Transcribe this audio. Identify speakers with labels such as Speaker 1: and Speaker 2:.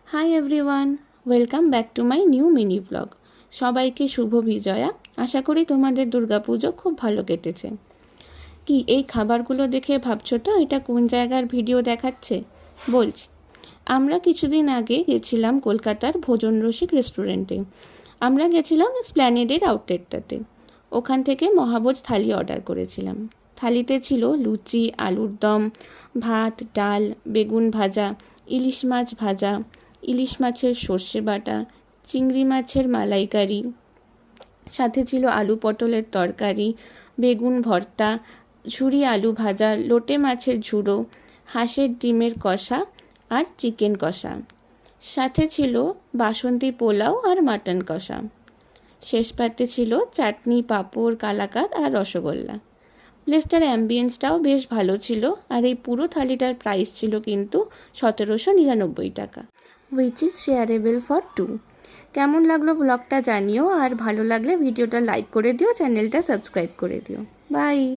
Speaker 1: Hi everyone, welcome back to my new mini blog. সবাইকে শুভ বিজয়া। আশা করি তোমাদের দুর্গাপুজো খুব ভালো কেটেছে। কি এই খাবারগুলো দেখে ভাবছো তো এটা কোন জায়গার ভিডিও দেখাচ্ছে? বলছি, আমরা কিছুদিন আগে গেছিলাম কলকাতার ভোজন রসিক রেস্টুরেন্টে। আমরা গেছিলাম স্প্ল্যানেডের আউটলেটটাতে। ওখান থেকে মহাভোজ থালি অর্ডার করেছিলাম। থালিতে ছিল লুচি, আলুর দম, ভাত, ডাল, বেগুন ভাজা, ইলিশ মাছ ভাজা, ইলিশ মাছের সর্ষে বাটা, চিংড়ি মাছের মালাইকারি, সাথে ছিল আলু পটলের তরকারি, বেগুন ভর্তা, ঝুরি আলু ভাজা, লোটে মাছের ঝুড়ো, হাঁসের ডিমের কষা আর চিকেন কষা। সাথে ছিল বাসন্তী পোলাও আর মাটন কষা। শেষ পাতে ছিল চাটনি, পাঁপড়, কালাকাঁদ আর রসগোল্লা। প্লেসটার অ্যাম্বিয়েন্সটাও বেশ ভালো ছিল। আর এই পুরো থালিটার প্রাইস ছিল কিন্তু 1799 টাকা, which is shareable for two. কেমন লাগলো ব্লগটা জানিও, আর ভালো লাগলে ভিডিওটা লাইক করে দিও, চ্যানেলটা সাবস্ক্রাইব করে দিও। বাই।